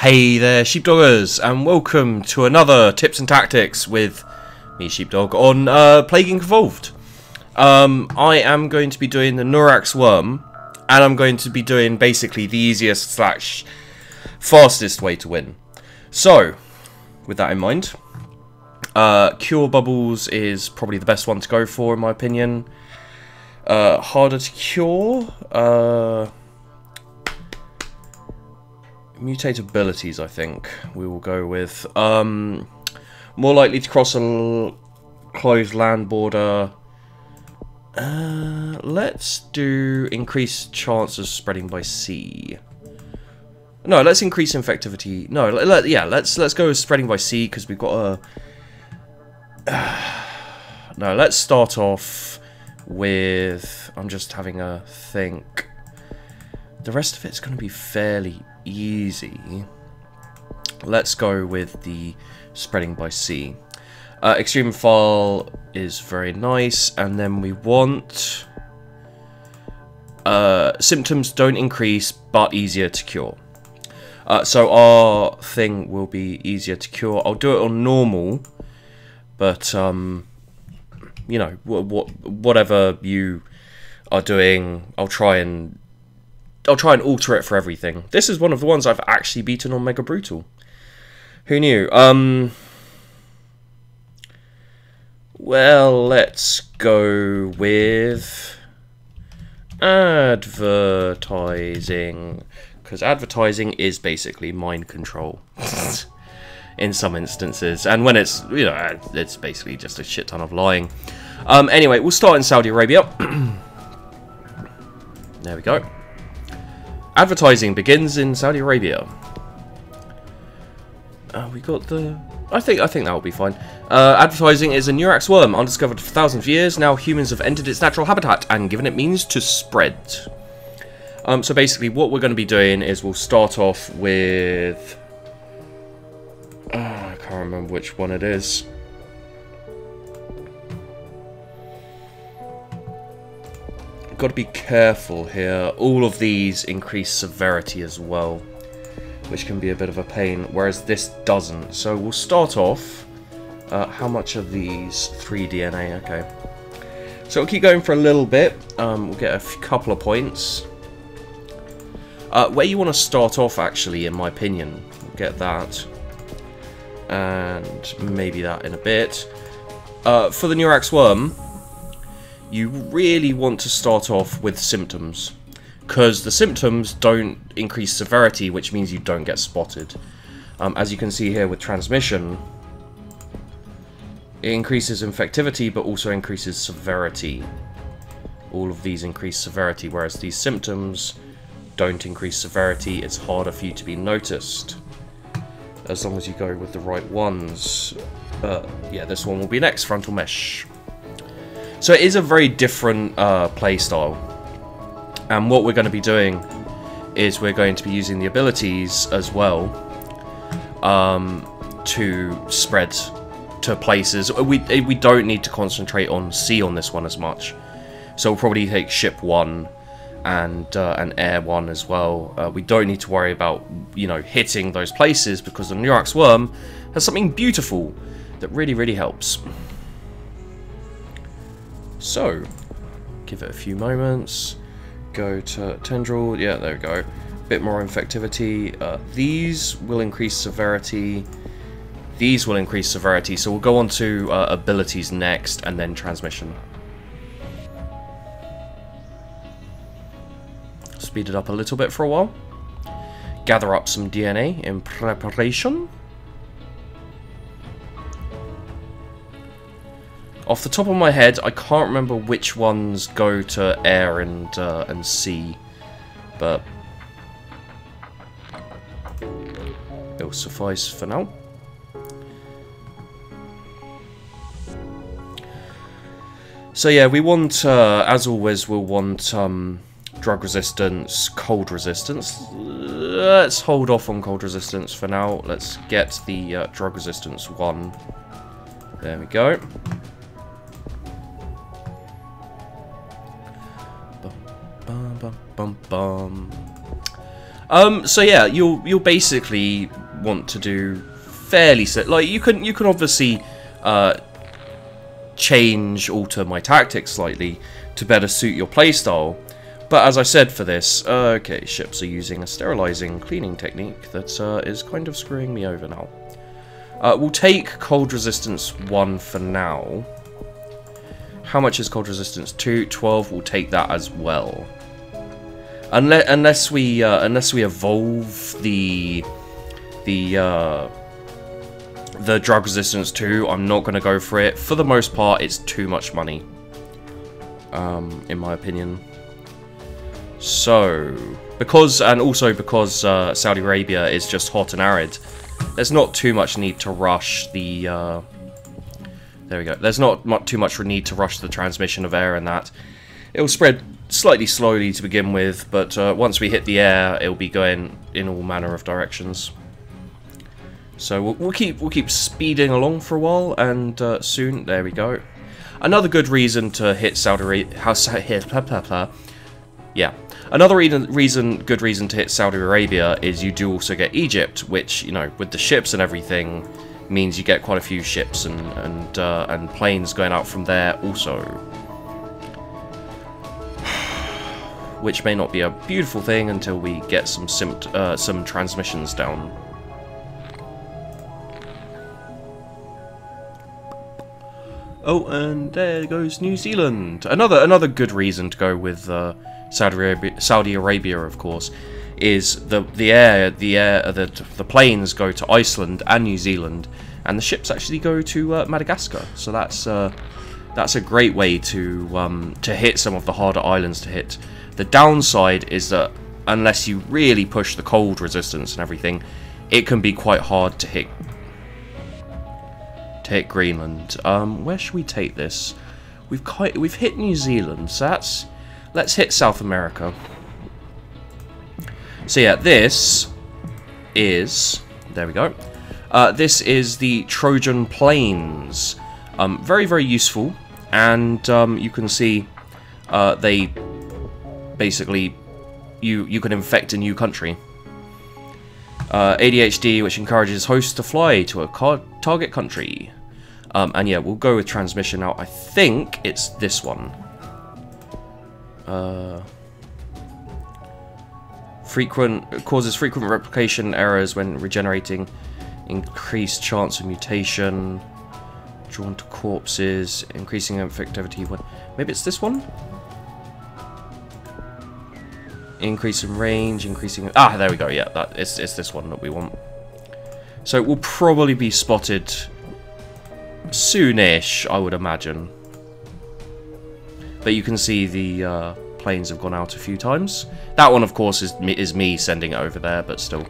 Hey there, sheepdoggers, and welcome to another Tips and Tactics with me, Sheepdog, on Plague Inc. Evolved. I am going to be doing the Neurax worm, and I'm going to be doing basically the easiest / fastest way to win. So, with that in mind, Cure Bubbles is probably the best one to go for, in my opinion. Harder to cure, mutate abilities, I think we will go with. More likely to cross a closed land border. Let's do increased chance of spreading by sea. No, let's increase infectivity. No, yeah, let's go with spreading by sea because we've got a. No, let's start off with. I'm just having a think. The rest of it's going to be fairly easy. Let's go with the spreading by sea. Extreme file is very nice, and then we want symptoms don't increase but easier to cure. So our thing will be easier to cure. I'll do it on normal, but you know, whatever you are doing, I'll try and alter it for everything. This is one of the ones I've actually beaten on Mega Brutal. Who knew? Well, let's go with advertising, because advertising is basically mind control in some instances, and when it's, you know, it's basically just a shit ton of lying. Anyway, we'll start in Saudi Arabia. There we go. Advertising begins in Saudi Arabia. We got the. I think that will be fine. Advertising is a Neurax worm, undiscovered for thousands of years. Now humans have entered its natural habitat and given it means to spread. So basically, what we're going to be doing is we'll start off with. I can't remember which one it is. Got to be careful here. All of these increase severity as well, which can be a bit of a pain, whereas this doesn't. So we'll start off. How much are these? 3 DNA. Okay. So we'll keep going for a little bit. We'll get a couple of points. Where you want to start off, actually, in my opinion, we'll get that, and maybe that in a bit. For the Neurax worm, you really want to start off with symptoms, because the symptoms don't increase severity, which means you don't get spotted. As you can see here with transmission, it increases infectivity, but also increases severity. All of these increase severity, whereas these symptoms don't increase severity. It's harder for you to be noticed, as long as you go with the right ones. Yeah, this one will be next, frontal mesh. So it is a very different playstyle, and what we're going to be doing is we're going to be using the abilities as well to spread to places. We don't need to concentrate on sea on this one as much, so we'll probably take ship 1 and air 1 as well. We don't need to worry about, you know, hitting those places, because the Neurax worm has something beautiful that really helps. So, give it a few moments. Go to tendril. Yeah, there we go. Bit more infectivity. These will increase severity. These will increase severity. So we'll go on to abilities next, and then transmission. Speed it up a little bit for a while. Gather up some DNA in preparation. Off the top of my head, I can't remember which ones go to air and sea, but it'll suffice for now. So yeah, we want, as always, we'll want drug resistance, cold resistance. Let's hold off on cold resistance for now. Let's get the drug resistance 1. There we go. So yeah, you'll basically want to do fairly like you can obviously alter my tactics slightly to better suit your playstyle. But as I said for this, okay, ships are using a sterilizing cleaning technique that is kind of screwing me over now. We'll take cold resistance 1 for now. How much is cold resistance 2? 12. We'll take that as well. Unless we evolve the drug resistance 2, I'm not going to go for it. For the most part, it's too much money, in my opinion. So, because Saudi Arabia is just hot and arid, there's not too much need to rush the. There we go. There's not too much need to rush the transmission of air and that. It'll spread slightly slowly to begin with, but once we hit the air, it'll be going in all manner of directions. So we'll keep speeding along for a while, and soon, there we go. Another good reason to hit Saudi Arabia. Yeah. Another good reason to hit Saudi Arabia is you do also get Egypt, which, you know, with the ships and everything, means you get quite a few ships and planes going out from there also. Which may not be a beautiful thing until we get some transmissions down. Oh, and there goes New Zealand. Another good reason to go with Saudi Arabia, of course, is the planes go to Iceland and New Zealand, and the ships actually go to Madagascar. So that's a great way to hit some of the harder islands to hit. The downside is that unless you really push the cold resistance and everything, it can be quite hard to hit Greenland. Where should we take this? We've hit New Zealand, so let's hit South America. So yeah, this is, there we go. This is the Trojan planes. Very, very useful, and you can see they basically you can infect a new country. ADHD, which encourages hosts to fly to a target country. And yeah, we'll go with transmission now. I think it's this one. Causes frequent replication errors when regenerating. Increased chance of mutation. Drawn to corpses. Increasing infectivity. Maybe it's this one? Increase in range. Increasing. Ah, there we go. Yeah, it's this one that we want. So it will probably be spotted soonish, I would imagine. But you can see the planes have gone out a few times. That one, of course, is me sending it over there, but still.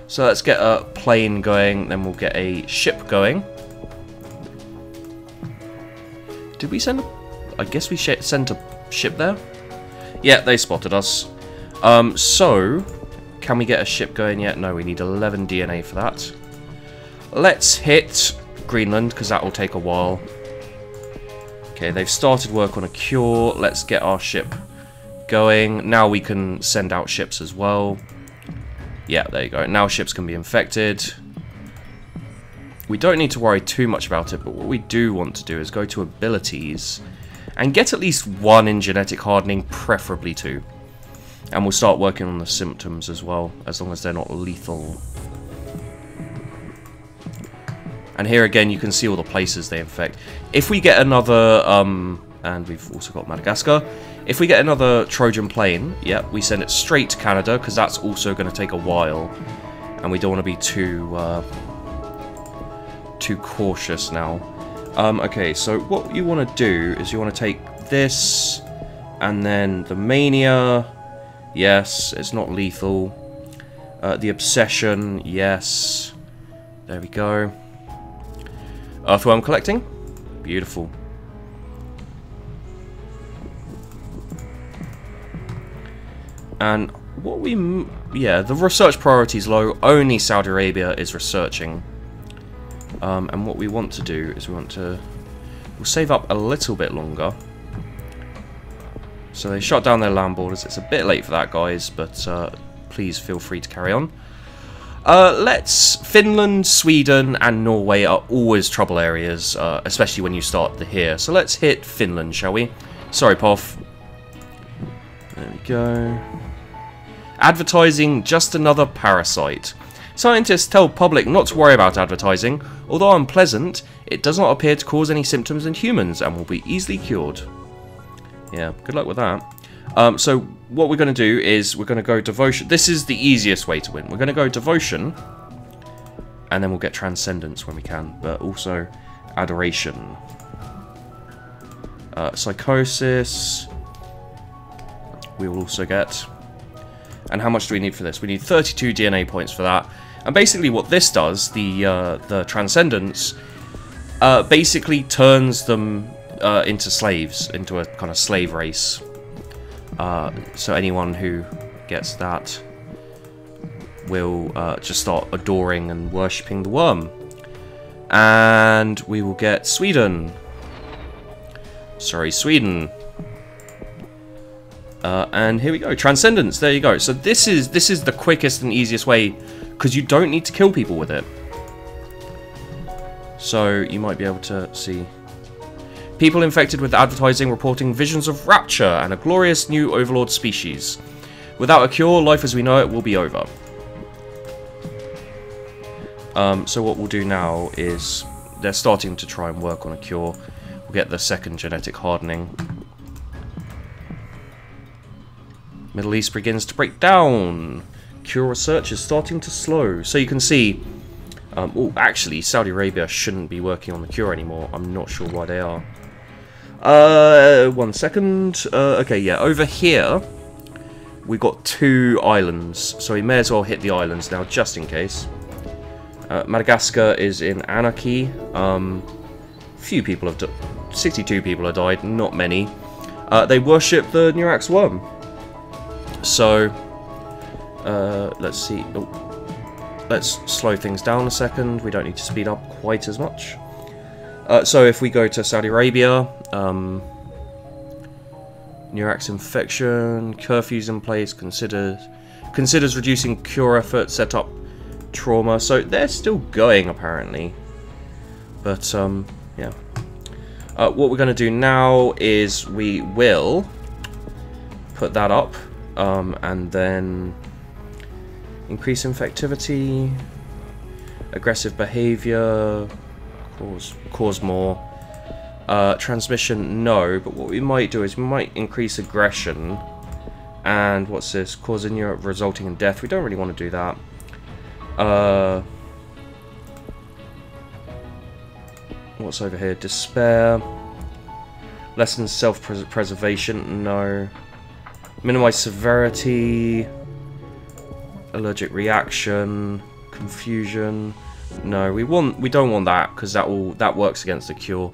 So let's get a plane going, then we'll get a ship going. Did we send I guess we sent a ship there? Yeah, they spotted us. So, can we get a ship going yet? No, we need 11 DNA for that. Let's hit Greenland, because that will take a while. Okay, they've started work on a cure. Let's get our ship going. Now we can send out ships as well. Yeah, there you go. Now ships can be infected. We don't need to worry too much about it, but what we do want to do is go to abilities and get at least 1 in genetic hardening, preferably 2. And we'll start working on the symptoms as well, as long as they're not lethal. And here again, you can see all the places they infect. If we get another, and we've also got Madagascar. If we get another Trojan plane, yeah, we send it straight to Canada, because that's also going to take a while. And we don't want to be too cautious now. Okay, so what you want to do is you want to take this, and then the Mania. Yes, it's not lethal. The Obsession, yes. There we go. Earthworm collecting. Beautiful. And what yeah, the research priority is low. Only Saudi Arabia is researching. And what we want to do is we'll save up a little bit longer. So they shut down their land borders. It's a bit late for that, guys, but please feel free to carry on. Finland, Sweden, and Norway are always trouble areas, especially when you start here. So let's hit Finland, shall we? Sorry, Poff. There we go. Advertising, just another parasite. Scientists tell public not to worry about advertising. Although unpleasant, it does not appear to cause any symptoms in humans and will be easily cured. Yeah, good luck with that. So what we're going to do is we're going to go devotion. This is the easiest way to win. We're going to go devotion, and then we'll get transcendence when we can, but also adoration. Psychosis. We will also get. And how much do we need for this? We need 32 DNA points for that. And basically what this does, the transcendence, basically turns them into slaves, into a kind of slave race. So anyone who gets that will just start adoring and worshipping the worm. And we will get Sweden. Sorry, Sweden. And here we go, transcendence. There you go. So this is the quickest and easiest way, because you don't need to kill people with it. So you might be able to see people infected with advertising reporting visions of rapture and a glorious new overlord species. Without a cure, life as we know it will be over. So what we'll do now is they're starting to try and work on a cure. We'll get the second genetic hardening. Middle East begins to break down. Cure research is starting to slow. So you can see, oh, actually, Saudi Arabia shouldn't be working on the cure anymore. I'm not sure why they are. 1 second. Okay, yeah, over here, we got 2 islands. So we may as well hit the islands now, just in case. Madagascar is in anarchy. Few people have 62 people have died, not many. They worship the Neurax worm. So, let's see. Oh, let's slow things down a second. We don't need to speed up quite as much. So if we go to Saudi Arabia, Neurax infection, curfews in place, considers reducing cure effort, set up trauma. So they're still going apparently. But yeah. What we're going to do now is we will put that up. And then increase infectivity, aggressive behavior, cause more. Transmission, no, but what we might do is we might increase aggression. And what's this? Cause injury resulting in death. We don't really want to do that. What's over here? Despair. Lessen self-preservation, no. Minimize severity, allergic reaction, confusion. No, we don't want that, because that works against the cure.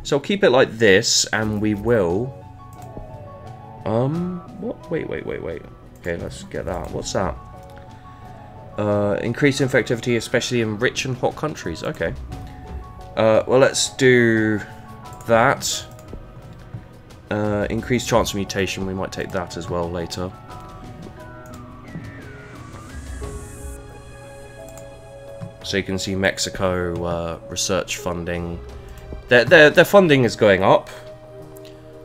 So I'll keep it like this, and we will. What? Wait. Okay, let's get that. What's that? Increase infectivity, especially in rich and hot countries. Okay. Well, let's do that. Increased chance of mutation, we might take that as well later. So you can see Mexico research funding. Their funding is going up.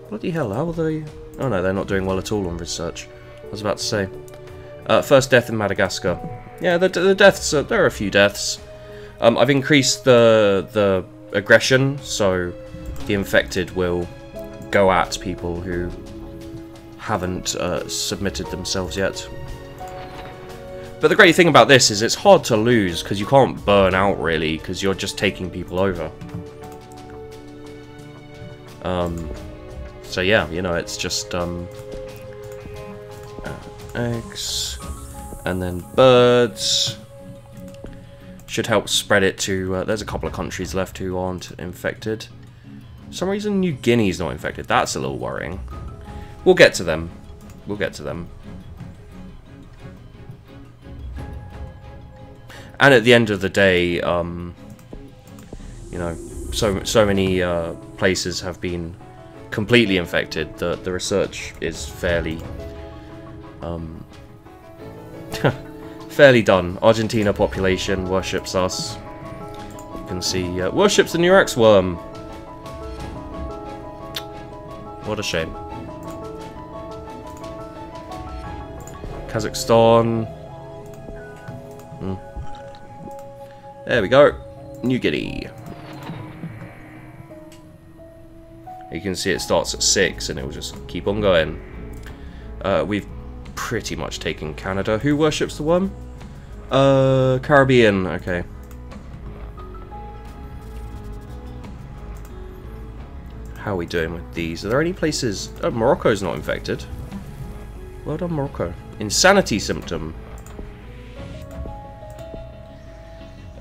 Bloody hell, how are they? Oh no, they're not doing well at all on research. I was about to say. First death in Madagascar. Yeah, the deaths. There are a few deaths. I've increased the aggression, so the infected will go at people who haven't submitted themselves yet. But the great thing about this is it's hard to lose, because you can't burn out really, because you're just taking people over. So yeah, you know, it's just eggs, and then birds should help spread it to. There's a couple of countries left who aren't infected. For some reason, New Guinea's not infected. That's a little worrying. We'll get to them. We'll get to them. And at the end of the day, you know, so many places have been completely infected. The research is fairly fairly done. Argentina population worships us. You can see worships the Neurax worm. What a shame. Kazakhstan. There we go. New Guinea. You can see it starts at 6 and it will just keep on going. We've pretty much taken Canada. Who worships the worm? Caribbean. Okay. How are we doing with these? Are there any places... Oh, Morocco's not infected. Well done, Morocco. Insanity symptom.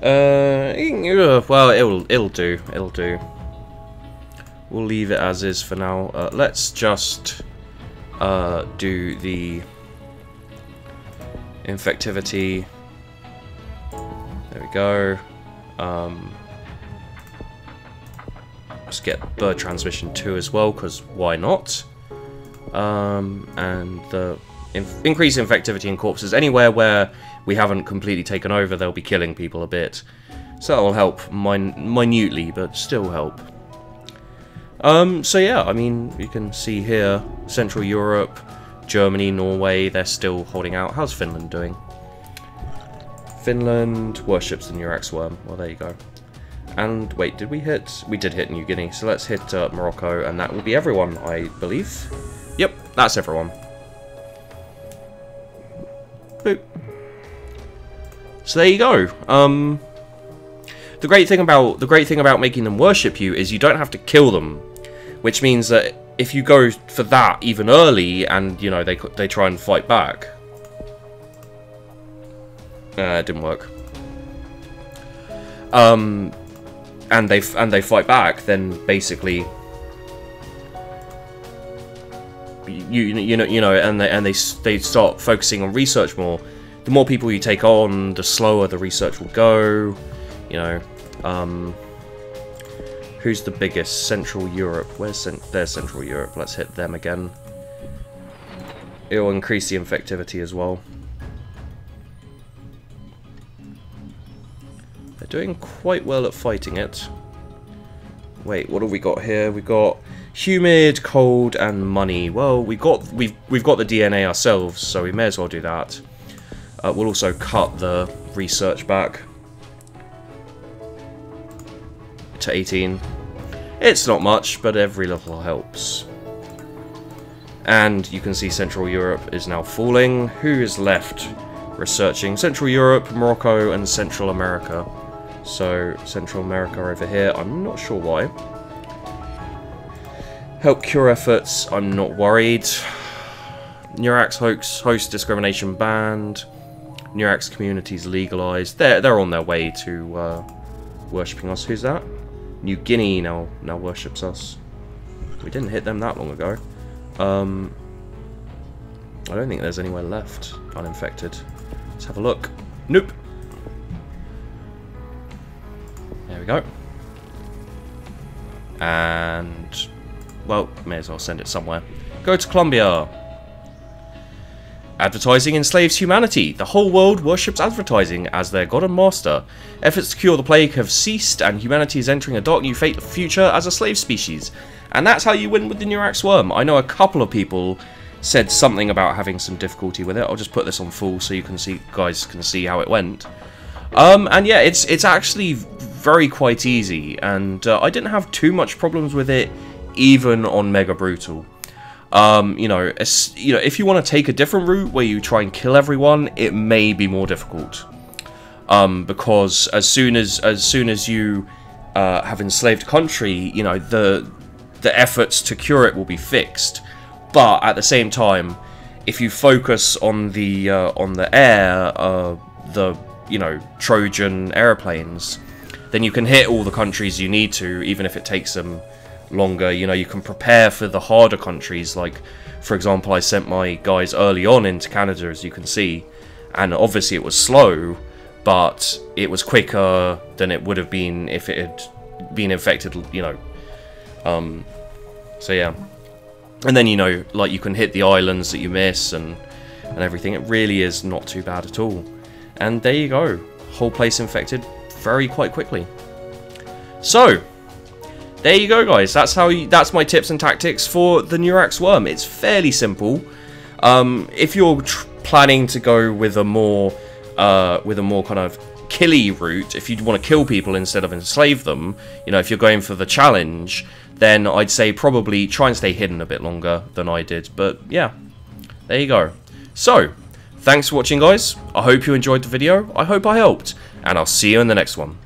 Well, it'll do. It'll do. We'll leave it as is for now. Let's just do the infectivity. There we go. Let's get bird transmission 2 as well, because why not? And the increase infectivity in corpses. Anywhere where we haven't completely taken over, they'll be killing people a bit. So that will help minutely, but still help. So yeah, I mean, you can see here, Central Europe, Germany, Norway, they're still holding out. How's Finland doing? Finland worships the Neurax worm. Well, there you go. And wait, did we hit? We did hit New Guinea, so let's hit Morocco, and that will be everyone, I believe. Yep, that's everyone. Boop. So there you go. The great thing about making them worship you is you don't have to kill them, which means that if you go for that even early, and you know they try and fight back, it didn't work. And they fight back, then basically you know, and they start focusing on research more. The more people you take on, the slower the research will go. You know, who's the biggest? Central Europe. There's Central Europe. Let's hit them again. It will increase the infectivity as well. They're doing quite well at fighting it. Wait, what have we got here? We've got humid, cold, and money. Well, we've got the DNA ourselves, so we may as well do that. We'll also cut the research back to 18. It's not much, but every little helps. And you can see Central Europe is now falling. Who is left researching? Central Europe, Morocco, and Central America. So, Central America over here, I'm not sure why. Help cure efforts, I'm not worried. Neurax host discrimination banned. Neurax communities legalized. They're on their way to worshipping us. Who's that? New Guinea now worships us. We didn't hit them that long ago. I don't think there's anywhere left uninfected. Let's have a look. Nope. There we go. And, well, may as well send it somewhere. Go to Colombia. Advertising enslaves humanity. The whole world worships advertising as their god and master. Efforts to cure the plague have ceased, and humanity is entering a dark new future as a slave species. And that's how you win with the Neurax worm. I know a couple of people said something about having some difficulty with it. I'll just put this on full so you guys can see how it went. And yeah, it's actually very quite easy, and I didn't have too much problems with it, even on Mega Brutal. You know, if you want to take a different route where you try and kill everyone, it may be more difficult. Because as soon as you have enslaved a country, you know, the efforts to cure it will be fixed. But at the same time, if you focus on the air, the Trojan airplanes, then you can hit all the countries you need to, even if it takes them longer. You know, you can prepare for the harder countries. Like, for example, I sent my guys early on into Canada, as you can see, and obviously it was slow, but it was quicker than it would have been if it had been infected, you know, So yeah. And then, you know, like, you can hit the islands that you miss and everything. It really is not too bad at all. And there you go. Whole place infected quite quickly. So, there you go, guys. That's my tips and tactics for the Neurax worm. It's fairly simple. If you're planning to go with a more kind of killy route, if you want to kill people instead of enslave them, you know, if you're going for the challenge, then I'd say probably try and stay hidden a bit longer than I did. But yeah, there you go. So, thanks for watching, guys. I hope you enjoyed the video. I hope I helped, and I'll see you in the next one.